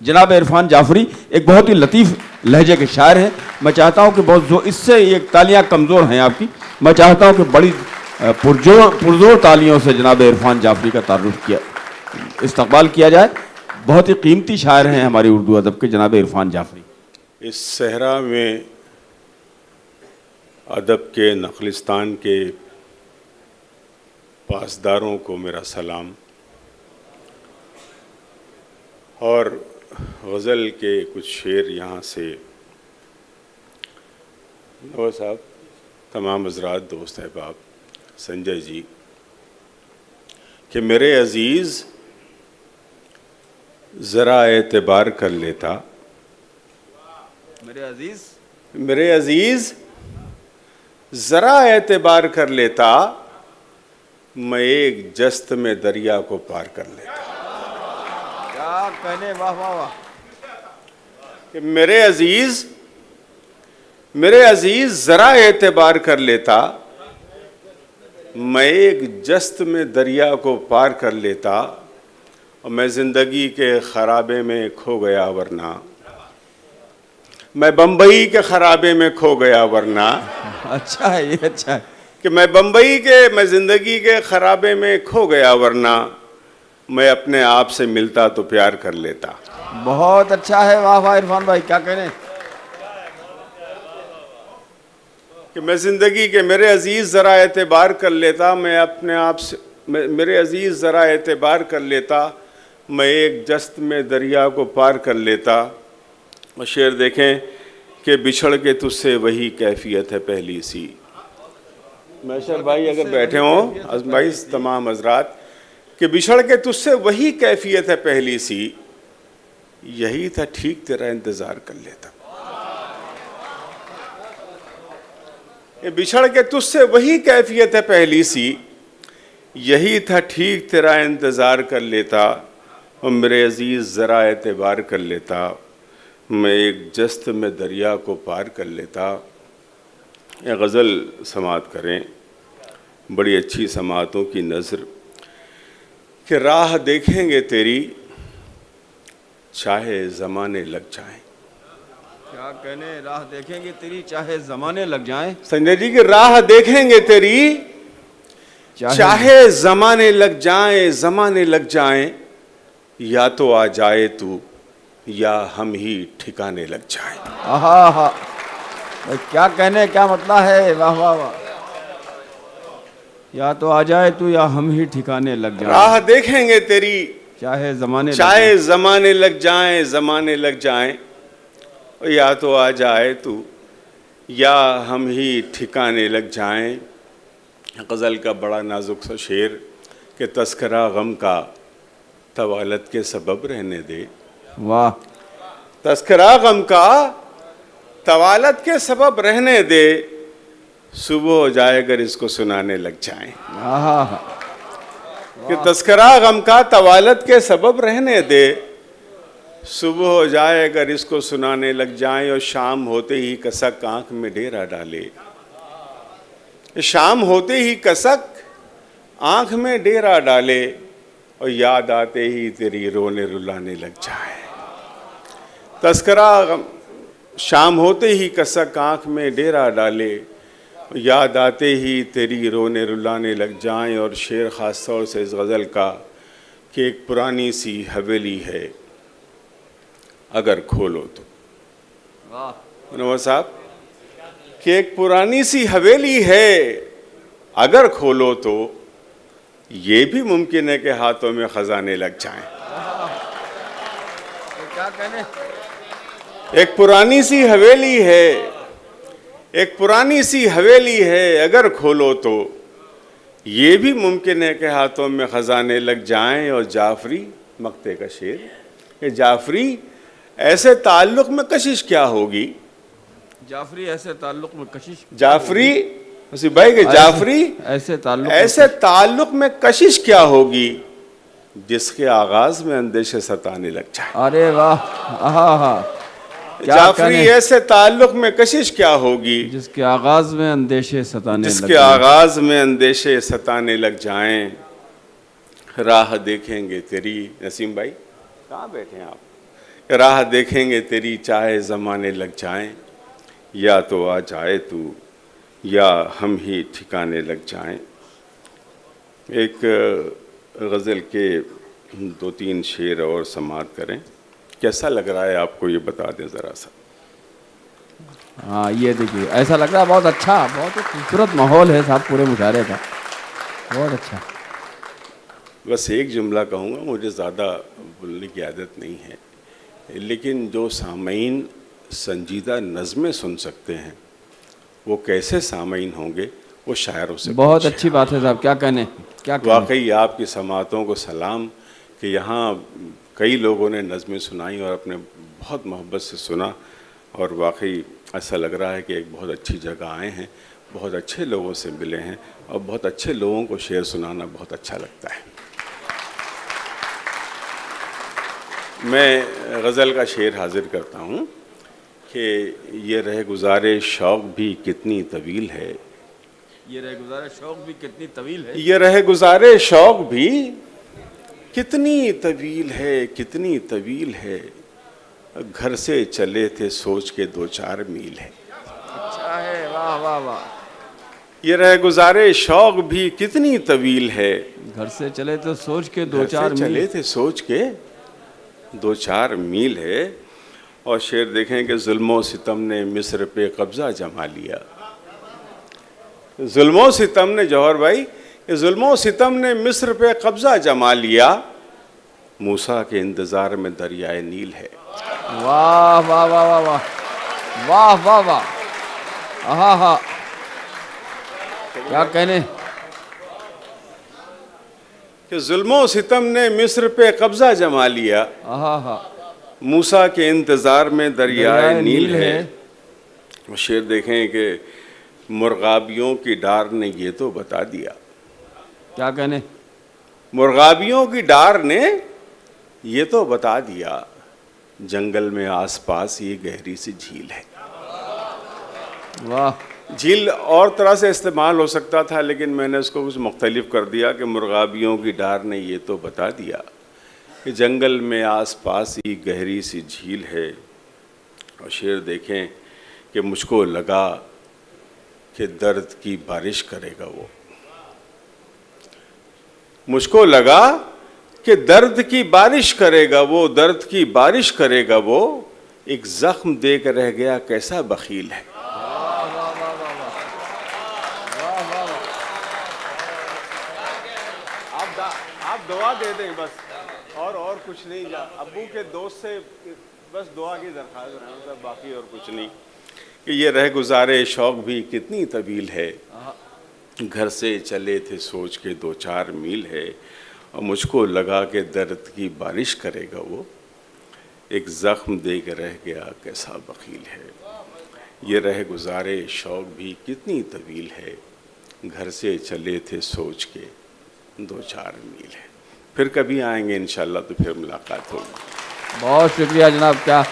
جناب عرفان جعفری ایک بہت ہی لطیف لہجے کے شاعر ہیں. میں چاہتا ہوں کہ بہت اس سے ایک تالیاں کمزور ہیں آپ کی, میں چاہتا ہوں کہ بڑی پرزور تالیوں سے جناب عرفان جعفری کا تعارف استقبال کیا جائے. بہت ہی قیمتی شاعر ہیں ہماری اردو ادب کے جناب عرفان جعفری. اس صحرا میں ادب کے نخلستان کے پاسداروں کو میرا سلام, اور غزل کے کچھ شعر یہاں سے نواب صاحب, تمام حضرات, دوست احباب, سنجے جی, کہ میرے عزیز ذرا اعتبار کر لیتا, میرے عزیز ذرا اعتبار کر لیتا, میں ایک جست میں دریا کو پار کر لیتا. کیا کہنے, واہ واہ واہ. کہ میرے عزیز ذرا اعتبار کر لیتا, میں ایک جست میں دریا کو پار کر لیتا, اور میں زندگی کے خرابے میں کھو گیا ورنہ, میں بمبئی کے خرابے میں کھو گیا ورنہ. اچھا ہے, یہ اچھا ہے کہ میں زندگی کے خرابے میں کھو گیا ورنہ, میں اپنے آپ سے ملتا تو پیار کر لیتا. بہت اچھا ہے, واہ واہ عرفان بھائی, کیا کہنے. کہ میں زندگی کے, میرے عزیز ذرا اعتبار کر لیتا, میں اپنے آپ سے, میرے عزیز ذرا اعتبار کر لیتا, میں ایک جست میں دریا کو پار کر لیتا. اور شعر دیکھیں کہ بچھڑ کے تجھ سے وہی کیفیت ہے پہلی سی. محشر بھائی اگر بیٹھے ہوں, بھائی تمام حضرات, کہ بچھڑ کے تجھ سے وہی کیفیت ہے پہلی سی, یہی تھا ٹھیک تیرا انتظار کر لیتا. کہ بچھڑ کے تجھ سے وہی کیفیت ہے پہلی سی, یہی تھا ٹھیک تیرا انتظار کر لیتا, اور میرے عزیز ذرا اعتبار کر لیتا, میں ایک جست میں دریا کو پار کر لیتا. یہ غزل سماعت کریں, بڑی اچھی سماعتوں کی نظر, کہ راہ دیکھیں گے تیری چاہے زمانے لگ جائیں. کیا کہنے, راہ دیکھیں گے تیری چاہے زمانے لگ جائیں. سنجے جی, کہ راہ دیکھیں گے تیری چاہے زمانے لگ جائیں, زمانے لگ جائیں, یا تو آ جائے تو یا ہم ہی ٹھکانے لگ جائیں. ہاں ہاں, کیا کہنے, کیا مطلب ہے, واہ واہ واہ. یا تو آ جائے تو یا ہم ہی ٹھکانے لگ جائیں. راہ دیکھیں گے تیری چاہے زمانے لگ جائیں, زمانے لگ جائیں, یا تو آ جائے تو یا ہم ہی ٹھکانے لگ جائیں. غزل کا بڑا نازک سا شعر, کہ تذکرہ غم کا طوالت کے سبب رہنے دے. واہ. تذکرہ غم کا طوالت کے سبب رہنے دے, صبح ہو جائے اگر اس کو سنانے لگ جائیں. کہ تذکرہ غم کا طوالت کے سبب رہنے دے, صبح ہو جائے اگر اس کو سنانے لگ جائیں, اور شام ہوتے ہی کسک آنکھ میں ڈیرا ڈالے. شام ہوتے ہی کسک آنکھ میں ڈیرا ڈالے, اور یاد آتے ہی تیری رونے رلانے لگ جائے. تذکرہ غم, شام ہوتے ہی کسک آنکھ میں ڈیرا ڈالے, یاد آتے ہی تیری رونے رلانے لگ جائیں. اور شعر خاص طور سے اس غزل کا, کہ ایک پرانی سی حویلی ہے اگر کھولو تو. منور صاحب, کہ ایک پرانی سی حویلی ہے اگر کھولو تو, یہ بھی ممکن ہے کہ ہاتھوں میں خزانے لگ جائیں. کیا کہنے, ایک پرانی سی حویلی ہے, ایک پرانی سی حویلی ہے اگر کھولو تو, یہ بھی ممکن ہے کہ ہاتھوں میں خزانے لگ جائیں. اور جعفری مقطع کا شعر, کہ جعفری ایسے تعلق میں کشش کیا ہوگی. جعفری ایسے تعلق میں کشش, جعفری اسی بھائی, کہ جعفری ایسے تعلق میں کشش کیا ہوگی, جس کے آغاز میں اندیشے ستانے لگ جائیں. ارے واہ, ہاں. جعفری ایسے تعلق میں کشش کیا ہوگی, جس کے آغاز میں اندیشے ستانے لگ جائیں. راہ دیکھیں گے تیری, نسیم بھائی کہاں بیٹھے ہیں آپ, راہ دیکھیں گے تیری چاہے زمانے لگ جائیں، یا تو آ جائے تو یا ہم ہی ٹھکانے لگ جائیں۔ ایک غزل کے 2-3 شعر اور سماعت کریں، کیسا لگ رہا ہے آپ کو یہ بتا دیں ذرا سا۔ ہاں یہ دیکھیے، ایسا لگ رہا ہے بہت اچھا، بہت ہی خوبصورت ماحول ہے صاحب پورے مشاعرے کا، بہت اچھا۔ بس ایک جملہ کہوں گا، مجھے زیادہ بولنے کی عادت نہیں ہے، لیکن جو سامعین سنجیدہ نظمیں سن سکتے ہیں وہ کیسے سامعین ہوں گے، وہ شاعروں سے بہت پوچھیں۔ اچھی بات ہے صاحب، کیا کہنے، کیا کہنے۔ واقعی آپ کی سماعتوں کو سلام کہ یہاں کئی لوگوں نے نظمیں سنائیں اور اپنے بہت محبت سے سنا، اور واقعی ایسا لگ رہا ہے کہ ایک بہت اچھی جگہ آئے ہیں، بہت اچھے لوگوں سے ملے ہیں، اور بہت اچھے لوگوں کو شعر سنانا بہت اچھا لگتا ہے۔ میں غزل کا شعر حاضر کرتا ہوں کہ یہ رہ گزارے شوق بھی کتنی طویل ہے، یہ رہ گزارے شوق بھی کتنی طویل ہے، یہ رہ گزارے شوق بھی کتنی طویل ہے، کتنی طویل ہے، گھر سے چلے تھے سوچ کے 2-4 میل ہے۔ اچھا ہے، واہ واہ واہ۔ یہ رہ گزارے شوق بھی کتنی طویل ہے، گھر سے چلے تو سوچ کے گھر سے 2-4 چلے میل۔ تھے سوچ کے 2-4 میل ہے۔ اور شعر دیکھیں کہ ظلم و ستم نے مصر پہ قبضہ جما لیا۔ ظلم و ستم نے، جوہر بھائی، کہ ظلم و ستم نے مصر پہ قبضہ جما لیا، موسیٰ کے انتظار میں دریائے نیل ہے۔ واہ واہ واہ واہ واہ واہ واہ واہ، ہاں ہاں، کیا کہنے۔ کہ ظلم و ستم نے مصر پہ قبضہ جما لیا، ہاں ہاں، موسیٰ کے انتظار میں دریائے نیل ہے۔ شعر دیکھیں کہ مرغابیوں کی ڈار نے یہ تو بتا دیا، کیا کہنے۔ مرغابیوں کی ڈار نے یہ تو بتا دیا، جنگل میں آس پاس یہ گہری سی جھیل ہے۔ واہ، جھیل اور طرح سے استعمال ہو سکتا تھا، لیکن میں نے اس کو کچھ مختلف کر دیا کہ مرغابیوں کی ڈار نے یہ تو بتا دیا کہ جنگل میں آس پاس ہی گہری سی جھیل ہے۔ اور شعر دیکھیں کہ مجھ کو لگا کہ درد کی بارش کرے گا وہ، مجھ کو لگا کہ درد کی بارش کرے گا وہ، درد کی بارش کرے گا وہ، ایک زخم دے کر رہ گیا کیسا بخیل ہے۔ آپ دعا دے دیں بس، اور کچھ نہیں، ابو کے دوست سے بس دعا کی درخواست ہے، باقی اور کچھ نہیں۔ کہ یہ رہ گزارے شوق بھی کتنی طویل ہے، گھر سے چلے تھے سوچ کے 2-4 میل ہے، اور مجھ کو لگا کہ درد کی بارش کرے گا وہ، ایک زخم دے کے رہ گیا کیسا بخیل ہے۔ یہ رہ گزارے شوق بھی کتنی طویل ہے، گھر سے چلے تھے سوچ کے 2-4 میل ہے۔ پھر کبھی آئیں گے انشاءاللہ تو پھر ملاقات ہوگی۔ بہت شکریہ جناب، کیا